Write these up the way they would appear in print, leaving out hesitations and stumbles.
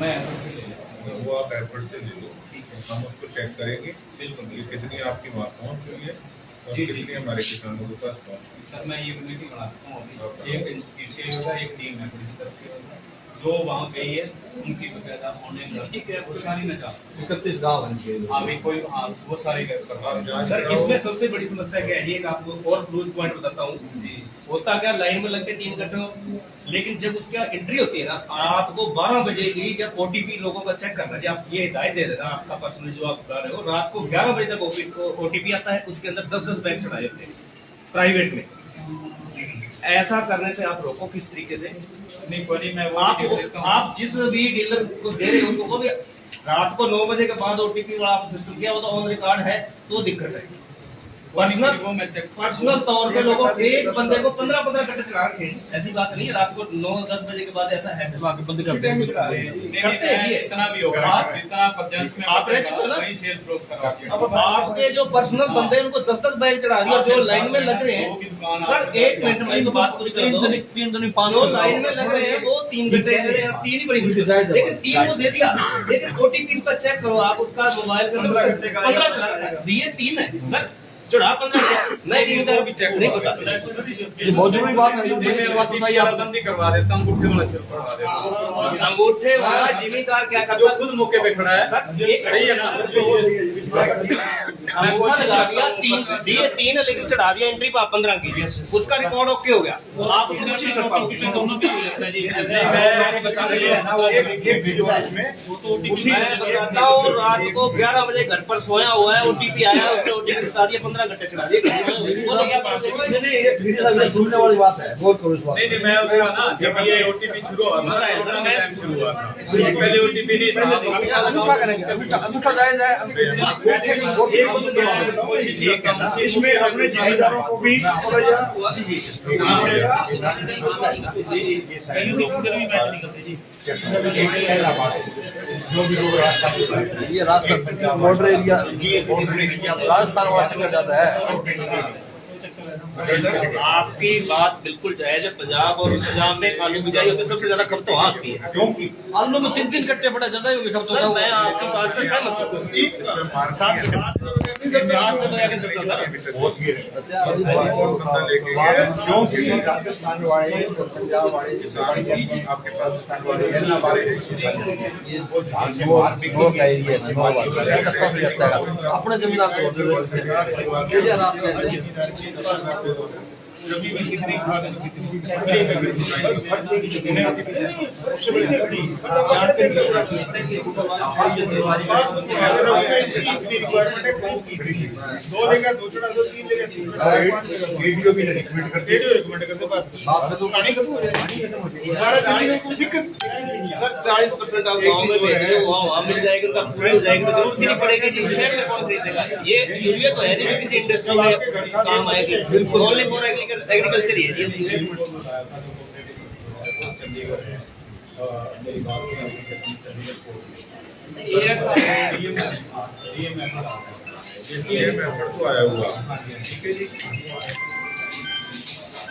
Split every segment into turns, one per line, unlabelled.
मैं वो आप एयरपोर्ट से ले लो, हम उसको चेक करेंगे बिल्कुल ये कितनी आपकी वहाँ पहुँच हुई है और कितनी हमारे किसानों के पास पहुँच हुई।
सर मैं ये कमेटी बनाता हूँ, एक इंस्टीट्यूट होगा, एक टीम है पुलिस तरफ से होगा, जो वहाँ गई है उनकी बकायदा ऑनलाइन ठीक है वो सारी न जा
31 गाँव
अभी कोई वो सारी सर। इसमें सबसे बड़ी समस्या क्या है, एक आपको और क्रूज पॉइंट बताता हूँ जी। होता क्या, लाइन में लगते 3 घंटे, लेकिन जब उसका एंट्री होती है ना रात को 12 बजे की, जब ओटीपी लोगों का चेक करना है, आप ये हिदायत दे देना आपका पर्सनल जो आप बता रहे हो, रात को 11 बजे तक ओटीपी आता है, उसके अंदर 10-10 बैग चढ़ाए होते हैं प्राइवेट में। ऐसा करने से आप रोको किस तरीके से?
नहीं बड़ी मैं
आप जिस भी डीलर को दे रहे हो उसको कहोगे रात को 9 बजे के बाद ओटीपी वाला आप सिस्टम किया, वो तो ऑन रिकॉर्ड है, तो दिक्कत है। पर्सनल तौर पे लोगों एक बंदे को 15-15 घंटे चला रखे, ऐसी बात नहीं है। रात को 9-10 बजे के बाद ऐसा है, बंदे करते हैं
इतना भी होगा जितना
अब आपके जो पर्सनल बंदे हैं उनको 10-10 बैग चढ़ा दिया, जो लाइन में लग रहे हैं। सर 1 मिनट में बात पूरी कर दो, 3 लाइन में लग रहे हैं वो 3 घंटे 3 ही बड़ी खुशी, लेकिन 3 को दे दिया, लेकिन ओटीपी का चेक करो आप, उसका मोबाइल का 15 दिए 3 है सर, चढ़ा 15 नहीं जिम्मेदार भी चेक नहीं होता।
ये बहुत जरूरी बात है, जो बात बताइए आप
बंदी करवा देता हूं, अंगूठे वाला सिर पड़वा देता हूं।
अंगूठे वाला जिम्मेदार क्या करता है,
खुद मौके पे खड़ा है सही है ना,
अंगूठा चढ़ा दिया 3 है, लेकिन चढ़ा दिया एंट्री पर 15 की, उसका रिकॉर्ड ओके हो गया, आप उसको कुछ नहीं कर पाओगे। दोनों भी हो जाता है जी, मैं बताता हूँ रात को 11 बजे घर पर सोया हुआ है, ओटीपी आया, उसने ओटीपी बता दिया, 15 घंटे चढ़ा दिया।
सुनने वाली बात है, बहुत करो इस बात।
नहीं मैं उसका ना जब ये ओटीपी शुरू हुआ था टाइम शुरू हुआ था, पहले ओटीपी नहीं था,
अंगूठा करेंगे, अंगूठा जाए
इसमें अपने जिम्मेदारों को भी
जो भी लोग रास्ता ये रास्ता बॉर्डर एरिया राजस्थान वहाँ चला जाता है।
आपकी बात बिल्कुल जायज है, पंजाब और पंजाब में आलू बिजाई होती है, सबसे ज्यादा खपत वहाँ आती है,
क्योंकि आलू में 3 कट्टे पड़ा ज्यादा ही खपत होता है।
मैं आपकी बात से सहमत
क्योंकि राजस्थान वाले पंजाब वाले आपके राजस्थान वाले अपने जमींदार
जमीन में कितनी खाद
मिल जाएगी, उनका मिल जाएगी, तो जरूरत नहीं पड़ेगी। शहर में कौन खरीदेगा? ये यूरिया तो है नहीं किसी इंडस्ट्री में काम आएगी, बिल्कुल ओनली फॉर एग्रीकल्चर ही है।
ये मेथड तो आया हुआ, ठीक है जी।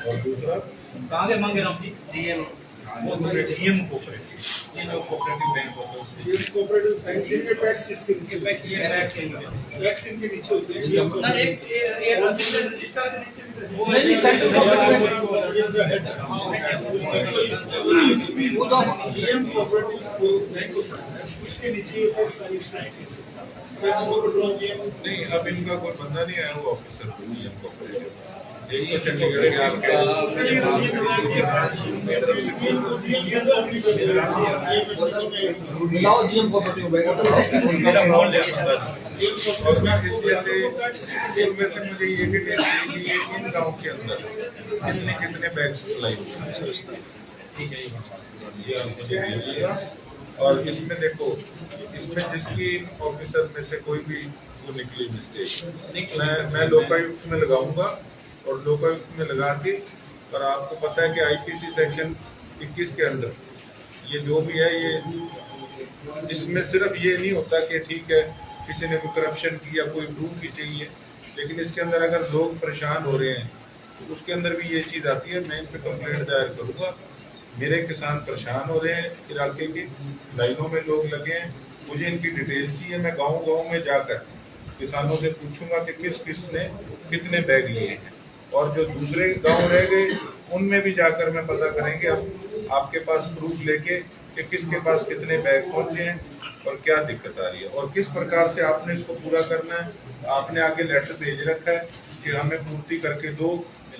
और दूसरा
कहाँ के मांगे Ram ji? GM
cooperative bank होता है,
कोऑपरेटिव बैंक के टैक्स सिस्टम के टैक्स इनके नीचे होते हैं
ना, एक रजिस्टर के नीचे
नहीं सेंट्रल
जीएम कोऑपरेटिव बैंक होता है, उसके नीचे टैक्स
नहीं अब इनका कोई बंदा नहीं आया हुआ ऑफिसर जीएम कोऑपरेटिव, एक तो चंडीगढ़ के आपके
जीएम कोऑपरेटिव बैंक
इसमें से मुझे ये डिटेल इन गाँव के अंदर कितने बैग सप्लाई हुए, और इसमें देखो इसमें जिसकी ऑफिसर में से कोई भी वो निकली मिस्टेक मैं लोकायुक्त में लगाऊंगा, और लोकायुक्त में लगा के, और आपको पता है कि आईपीसी सेक्शन 21 के अंदर ये जो भी है, ये इसमें सिर्फ ये नहीं होता कि ठीक है किसी ने कोई करप्शन किया, कोई प्रूफ ही चाहिए, लेकिन इसके अंदर अगर लोग परेशान हो रहे हैं तो उसके अंदर भी ये चीज़ आती है। मैं इस पर कंप्लेंट दायर करूँगा मेरे किसान परेशान हो रहे हैं, इलाके के लाइनों में लोग लगे हैं, मुझे इनकी डिटेल चाहिए। मैं गांव-गांव में जाकर किसानों से पूछूंगा कि किस किस ने कितने बैग लिए हैं, और जो दूसरे गांव रह गए उनमें भी जाकर मैं पता करेंगे अब आपके पास प्रूफ लेके कि किसके पास कितने बैग पहुंचे हैं और क्या दिक्कत आ रही है और किस प्रकार से आपने इसको पूरा करना है। आपने आगे लेटर भेज रखा है कि हमें पूर्ति करके दो,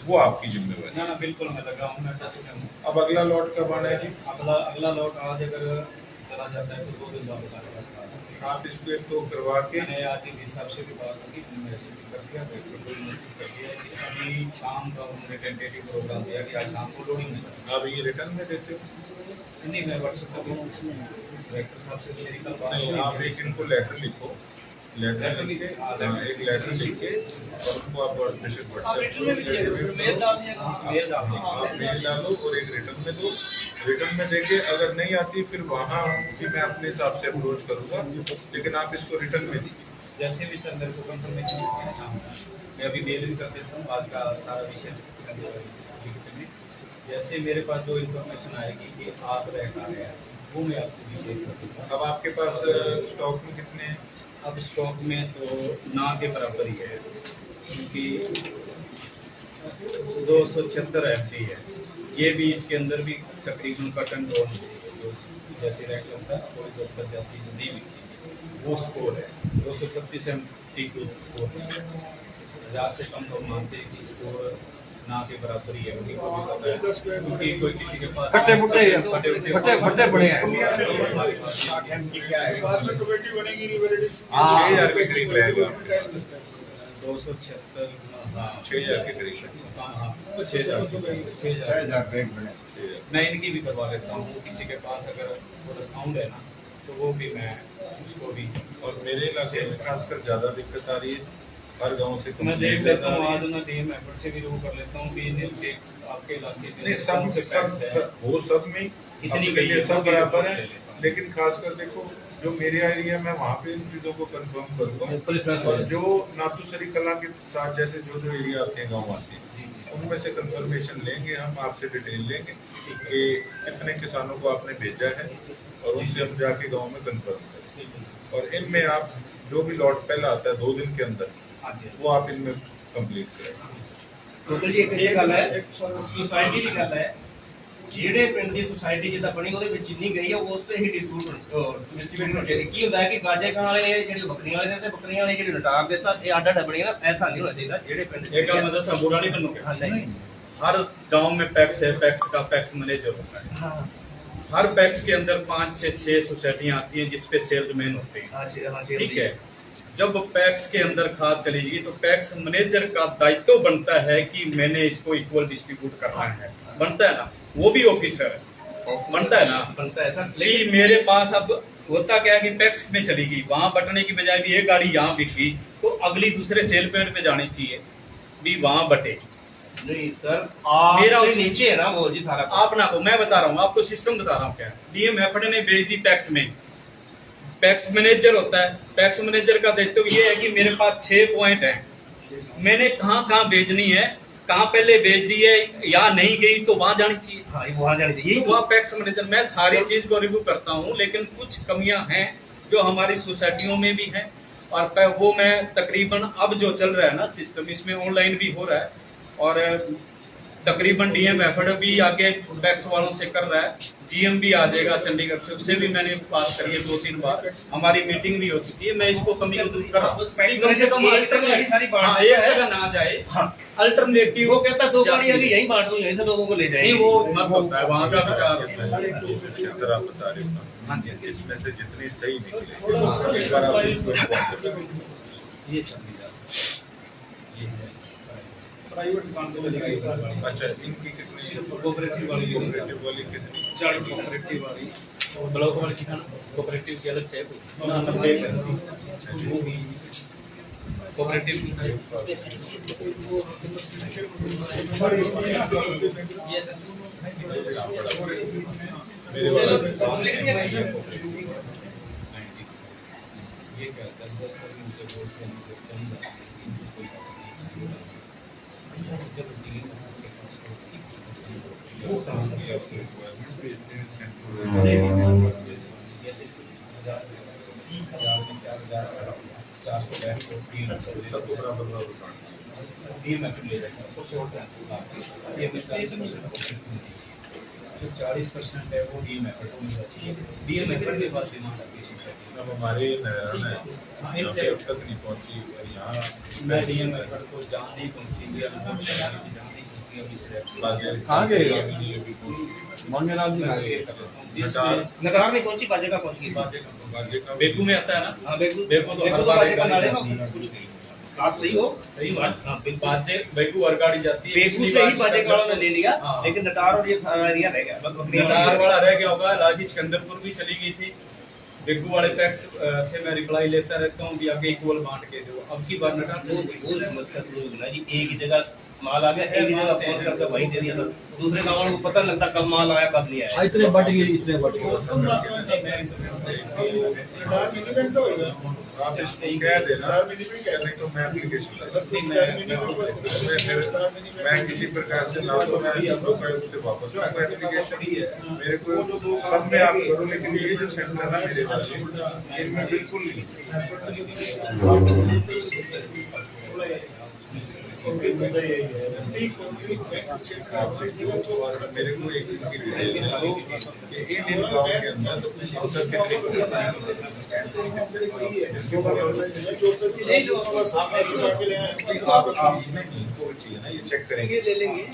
वो आपकी जिम्मेवारी।
ना बिल्कुल मैं लगा हूँ, मैं टच में हूँ।
अब अगला लॉट कब आना है जी?
अगला लॉट आज अगर चला जाता है तो 2 दिन बाद
आप इसको एक तो करवा के
मैंने आज ही साहब से भी बात होगी, मैसेज भी कर दिया, कर दिया कि अभी शाम का उन्होंने टेंटेटिव प्रोग्राम दिया कि आज शाम को लोडिंग में।
आप ये रिटर्न में देते हो?
नहीं, मैं व्हाट्सएप पर डायरेक्टर साहब से मेरी कल बात
नहीं,
हुई।
आप एक इनको लेटर लिखो, लेटर लिख के एक लेटर लिख के और उनको आप
मेल डाल दिया, मेल डाल दिया।
आप मेल डालो और एक रिटर्न में दो। रिटर्न में देके अगर नहीं आती फिर वहाँ भी मैं अपने हिसाब से अप्रोच करूंगा, लेकिन आप इसको रिटर्न में दीजिए।
जैसे भी सर मेरे को कंफर्मेशन मैं अभी मेल भी कर देता हूँ आज का सारा विषय। जैसे मेरे पास जो इन्फॉर्मेशन आएगी कि आप रह का है वो मैं आपसे भी शेयर कर दूँगा।
अब आपके पास स्टॉक में कितने हैं?
अब स्टॉक में तो ना के बराबर ही है, क्योंकि 276 FD है। ये भी इसके अंदर भी तकरीबन कटन डोन जैसे रैंक होता है थोड़ी बहुत कर जाती है, नहीं बिकती, वो स्कोर है 236 MT2 स्कोर है। 1000 से कम तो मानते हैं कि स्कोर ना के बराबर ही है, उन्हीं को भी पता है, क्योंकि कोई किसी के पास
फटे फटे पड़े हैं।
बाद में कमेटी बनेगी रिवेलिटी
6,000 के करीब रहेगा।
276
6,000 के करीब।
हाँ 6,000
बैग बने।
मैं इनकी भी करवा लेता हूँ, किसी के पास अगर थोड़ा साउंड है ना तो वो भी मैं उसको भी।
और मेरे इलाके में खासकर ज्यादा दिक्कत आ रही है, हर गांव से
तो मैं देख लेता हूँ आज ना डीएम एफर्ट से भी वो कर लेता हूँ कि आपके इलाके में
नहीं, सब वो सब में
इतनी
अपने
गई
लिए
है,
सब
वो भी
बराबर
ले
है,
लेता हूँ।
लेकिन खासकर देखो जो मेरे एरिया में वहाँ पे इन चीजों को कंफर्म करूंगा, और जो नाथुसरी कला के साथ जैसे जो जो एरिया आते हैं गाँव आते हैं उनमें से कंफर्मेशन लेंगे, हम आपसे डिटेल लेंगे कि कितने किसानों को आपने भेजा है और उनसे हम जाके गाँव में कंफर्म करें। और इनमें आप जो भी लॉट पहला आता है 2 दिन के अंदर वो आप इनमें कंप्लीट करें।
ਟੋਟਲ ਜੀ ਇੱਕ ਇਹ ਗੱਲ ਹੈ ਸੁਸਾਇਟੀ ਦੀ ਗੱਲ ਹੈ, ਜਿਹੜੇ ਪਿੰਡ ਦੀ ਸੁਸਾਇਟੀ ਜਿੱਦਾਂ ਬਣੀ ਉਹਦੇ ਵਿੱਚ ਜਿੰਨੀ ਗਈ ਹੈ ਉਸੇ ਹੀ ਡਿਸਟ੍ਰੀਬਿਊਟ ਹੋਣੀ ਚਾਹੀਦੀ। ਕੀ ਹੁੰਦਾ ਹੈ ਕਿ ਗਾਜੇ ਖਾਣ ਵਾਲੇ ਜਿਹੜੇ ਬੱਕਰੀਆਂ ਵਾਲੇ ਤੇ ਬੱਕਰੀਆਂ ਵਾਲੇ ਜਿਹੜੇ ਨਟਾਕ ਦੇ ਤਾਂ ਇਹ ਅੱਡ ਅੱਡ ਬਣੀ ਨਾ, ऐसा नहीं होना चाहिए। ਜਿਹੜੇ ਪਿੰਡ
एक बार मतलब सब बुरा नहीं बनोगे।
हाँ नहीं
हर गांव में पैक्स है, पैक्स का पैक्स मैनेजर होता है।
हाँ
हर पैक्स के अंदर 5 से 6 सोसाइटियां आती हैं जिसपे सेल्समैन होते हैं,
हाँ
ठीक है। जब पैक्स के अंदर खाद चली जाएगी तो पैक्स मैनेजर का दायित्व बनता है कि मैंने इसको इक्वल डिस्ट्रीब्यूट करना है, बनता है ना, वो भी ऑफिसर है, बनता है ना,
बनता है सर।
लेकिन मेरे पास अब होता क्या है कि पैक्स में चली गई, वहां बटने की बजाय भी एक गाड़ी यहाँ बिक गई तो अगली दूसरे सेल पॉइंट पे जानी चाहिए भी वहां बटे।
नहीं सर आप
मेरा
मेरा नीचे है ना वो जी सारा कुछ।
आप ना को मैं बता रहा हूँ आपको, सिस्टम बता रहा हूँ क्या। डीएम एफड ने भेज दी पैक्स में, पैक्स मैनेजर होता है, पैक्स मैनेजर का दायित्व ये है कि मेरे पास 6 पॉइंट है, मैंने कहाँ कहाँ भेजनी है, कहाँ पहले भेज दी है या नहीं गई तो वहां जानी चाहिए।
हाँ ये वहाँ जानी चाहिए।
तो वहाँ पैक्स मैनेजर, मैं सारी चीज को रिव्यू करता हूँ, लेकिन कुछ कमियां हैं जो हमारी सोसाइटियों में भी हैं और वो मैं तकरीबन अब जो चल रहा है ना सिस्टम, इसमें ऑनलाइन भी हो रहा है और तकरीबन डीएम एफर्ट भी आगे पैक्स वालों से कर रहा है, जीएम भी आ जाएगा चंडीगढ़ से, उससे भी मैंने बात करी है 2-3 बार, हमारी मीटिंग भी हो चुकी है। मैं इसको कमी दूर कर रहा हूँ, कम से कम एक जगह ना जाए, अल्टरनेटिव।
वो कहता 2 गाड़ी अभी यही बांट दो, यहीं से लोगों को ले
नहीं
जाएंगे।
वो मत होता है, वहाँ का विचार होता है।
276 आप बता रहे हो ना,
हाँ जी,
इसमें से जितनी सही निकले एक बार आप इसको inform करें।
ये सब भी जा सकता है, ये है
प्राइवेट दुकान से लेकर
अच्छा इनकी कितनी
कोऑपरेटिव वाली
कितनी
40 कोऑपरेटिव वाली ब्लॉक वाली ठिकाना कोऑपरेटिव की अलग से है कोई ना, 90 वो भी कोऑपरेटिव की है। ये सर
मेरे वाला
ये क्या करता है सर, मुझे बोल से मुझे चाहिए जब जो 40% है वो डी मेथड को मिलना चाहिए। डी मेथड के पास डिमांड आती है सोसाइटी
अब हमारे इनसे अब तक नहीं पहुंची और यहाँ
में। डी मेथड को जान नहीं पहुंची है, जान नहीं पहुंची अभी सिर्फ
कहाँ गए
अभी
मंगेराम जी कहाँ गए?
नगरार में कौन सी बाजेगा पहुंच गई?
बेगू में आता है ना।
हाँ बेगू
बेगू तो हर
बाजे का नारे ना
गाड़ी
कुछ नहीं। आप सही हो, सही बात। हाँ बिल्कुल।
बाजे बेगू हर गाड़ी जाती है।
बेगू से ही बाजे का वाला ले लिया,
हाँ।
लेकिन नटार और ये एरिया रह गया।
नटार वाला रह गया होगा। लाठी सिकंदरपुर भी चली गई थी। बेगू वाले पैक्स से मैं रिप्लाई लेता रहता हूँ कि आगे इक्वल बांट के दो। अब की बार नटार
वो समस्या दूर होना जी। एक ही जगह माल आ गया, एक ही जगह फोन करके वहीं दे दिया था। दूसरे गाँव को पता नहीं लगता कब माल आया कब नहीं आया।
इतने बट गए, इतने बट गए।
आप इसको कह देना, नहीं तो मैं एप्लीकेशन मैं किसी प्रकार से ना तो मैं लोकायुक्त से वापस एप्लीकेशन मेरे को सब में आप करो, लेकिन ये जो सेंटर है ना मेरे पास इसमें बिल्कुल मेरे को एक इनकी डिटेल दो कि इन गाँव के अंदर अवसर कितने आप इसमें इनको चाहिए ना, ये चेक करेंगे,
ले लेंगे।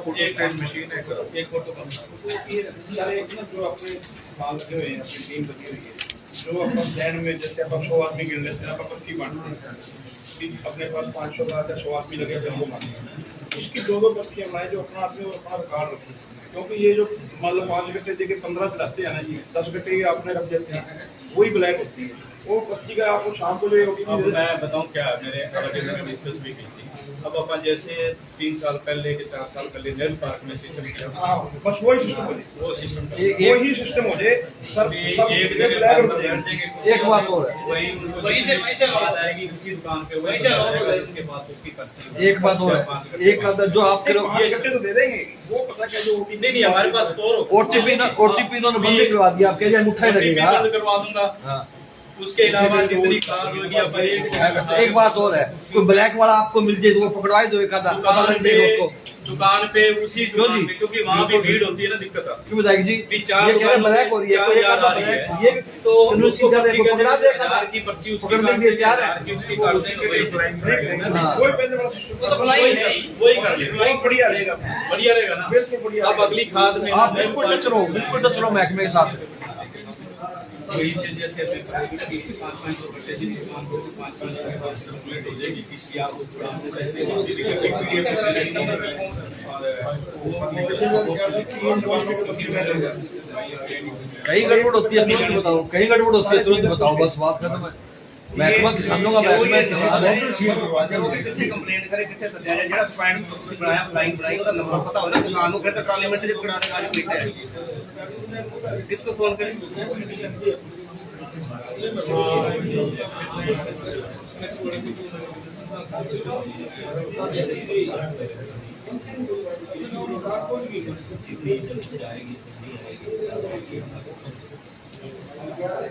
फोटो स्टेट मशीन है करो।
एक फोटो
जो अपने माल लगे हुए हैं, अपनी टीम लगी हुई है, जो अपन ध्यान में जैसे अपन 100 आदमी गिन लेते हैं, अपन की बांटते हैं कि अपने पास 500 का 100 आदमी लगे थे, वो बांटते हैं। उसकी दो पर्चियां बनाए जो अपना आदमी और अपना रिकॉर्ड रखें, क्योंकि ये जो मतलब 5 घंटे देके 15 चलाते हैं ना जी, 10 घंटे आपने रख देते हैं, वही ब्लैक होती है। वो पर्ची का आपको शाम को जो
अब मैं बताऊं क्या मेरे डिस्कस भी की थी। अब अपन जैसे 3 साल पहले के 4 साल पहले नेहरू पार्क में सिस्टम किया,
बस वही सिस्टम हो जाए,
वो सिस्टम
वही सिस्टम हो जाए सर।
एक बात और है,
वही से आवाज आएगी उसी दुकान पे, वही से उसके बाद उसकी पर्ची।
एक बात और है, एक बात जो आप करो
ये घंटे तो दे देंगे, वो पता क्या जो
नहीं हमारे पास स्टोर
ओटीपी इन्होंने बंद करवा दिया, आप कह दिया मुठ्ठा ही लगेगा।
बंद करवा दूंगा।
हाँ।
उसके अलावा जितनी कार होगी अपन
एक बात और है, कोई ब्लैक वाला आपको मिल जाए तो वो पकड़वा दो, एक आधा पता लग जाएगा उसको।
दुकान पे उसी दुकान पे, क्योंकि वहाँ भी भीड़ होती है ना, दिक्कत आती
क्यों बताएगी जी?
है। 4
ये कह रहे ब्लैक हो रही है, कोई एक आधा ब्लैक, ये
तो
उसको
उसको
पर्ची
पर्ची
पकड़ा दे,
हजार की पर्ची उसकी
पकड़ देंगे, तैयार है।
उसकी कर
उसी के लिए flying रहेगा ना।
हाँ।
कोई पहले वाला सिस्टम
वही कर ले,
वही बढ़िया रहेगा,
बढ़िया रहेगा ना।
बिल्कुल बढ़िया।
अब अगली खाद में
आप बिल्कुल टच रहो महकमे के साथ।
वही से जैसे 5-5 घंटे जिस दुकान को 5-5 के बाद सर्कुलेट हो जाएगी, इसलिए आप पैसे
कहीं गड़बड़ होती है तुरंत बताओ, कहीं गड़बड़ होती है तुरंत बताओ, बस बात खत्म है। महकमा किसानों का महकमा है,
कितने कंप्लेंट करे, कितने सत्यारे जेड़ा स्पैंड बनाया फ्लाइंग बनाई ਉਹਦਾ नंबर पता हो ना किसान को, फिर तो ट्राली में जब गिरा देगा जो लिखा है किसको फोन करें।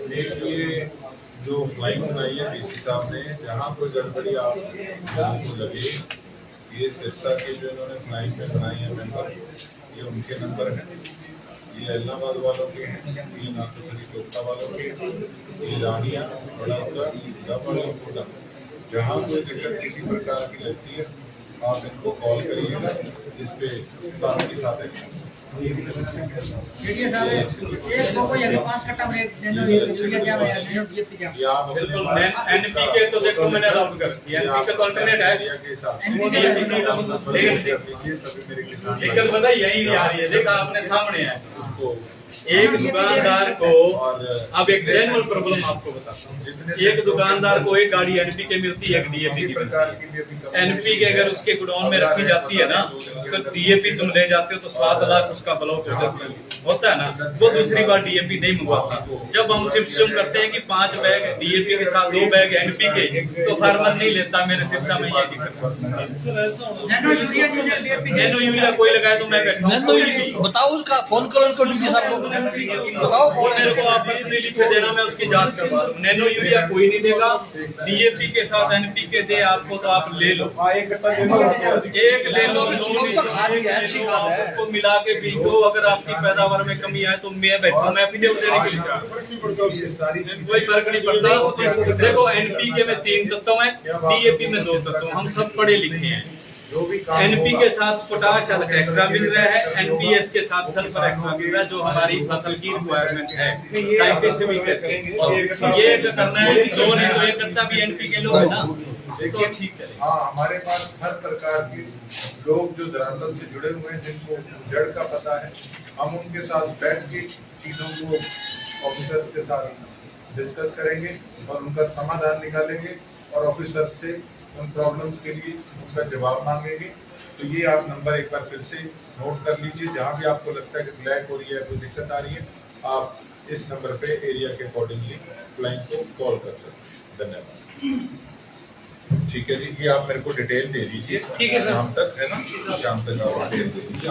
देखिए जो फ्लाइंग बनाई है डीसी साहब ने, जहाँ कोई गड़बड़ी आपको लगे, ये सिरसा के जो इन्होंने फ्लाइंग में बनाई है मेंबर, ये उनके नंबर हैं, ये इलाहाबाद वालों के हैं, ये नाथुसरी कोटा वालों के, ये रानिया बड़ा होगा। जहाँ कोई दिक्कत किसी प्रकार की लगती है आप इनको कॉल करिएगा, जिस पे बात के साथ है।
एनपीके तो देखो मैंने अलाउड कर दिया, एनपीके तो अल्टरनेट है, लेकिन पता यही नहीं आ रही है, देखा आपने सामने है। एक दुकानदार को
और
अब एक जेन्युइन प्रॉब्लम आपको बताता हूँ। एक दुकानदार को एक गाड़ी एनपीके मिलती है, एक डीएपी की
प्रकार
मिलती
की भी अभी
है। एनपीके अगर उसके गोडाउन में रखी जाती है ना, तो डीएपी तुम ले जाते हो तो 7 लाख उसका ब्लॉक हो जाता है, होता है ना, वो दूसरी बार डीएपी नहीं मंगवाता। जब हम शिफ्ट करते हैं कि 5 बैग डीएपी के साथ 2 बैग एनपीके, तो फार्मर नहीं लेता। मेरे शिक्षा में ये दिक्कत नैनो यूरिया कोई लगाए तो मैं बैठा हूँ।
बताओ उसका, फोन करो उनको ड्यूटी साहब को, बताओ।
और मेरे को आप पर्सनली लिख के देना, मैं उसकी जांच करवा दूँ। नैनो यूरिया कोई नहीं देगा, डीएपी के साथ एनपीके दे आपको तो आप ले लो,
एक कट्टा ले लो,
एक ले लो, दो
लोग तो खाद भी है, अच्छी खाद है।
उसको मिला के पी दो। अगर आपकी पैदावार में कमी आए तो मैं बैठा, मैं वीडियो देने के लिए जा रहा हूं। कोई फर्क नहीं पड़ता। देखो एनपीके में 3 तत्व हैं, डीएपी में 2 तत्व। हम सब पढ़े लिखे हैं।
जो भी काम
एनपी
होगा,
के साथ पोटाश अलग एक्स्ट्रा मिल रहा है, एनपीएस के साथ सल्फर एक्स्ट्रा मिल रहा है, जो हमारी फसल की रिक्वायरमेंट है। साइंटिस्ट भी कहते हैं ये करना है, 2 नहीं तो 1 कट्टा भी एनपीके लो है ना, तो ठीक चलेगा।
हाँ, हमारे पास हर प्रकार के लोग जो धरातल से जुड़े हुए हैं, जिनको जड़ का पता है, हम उनके साथ बैठ के चीजों को ऑफिसर के साथ डिस्कस करेंगे और उनका समाधान निकालेंगे और ऑफिसर से उन प्रॉब्लम्स के लिए उनका जवाब मांगेंगे। तो ये आप नंबर एक बार फिर से नोट कर लीजिए। जहाँ भी आपको लगता है कि ब्लैक हो रही है, कोई दिक्कत आ रही है, आप इस नंबर पे एरिया के अकॉर्डिंगली क्लाइंट को कॉल कर सकते हैं। धन्यवाद। ठीक है जी, ये आप मेरे को डिटेल दे दीजिए।
ठीक है सर।
शाम तक है ना, शाम तक आप डिटेल दे दीजिए।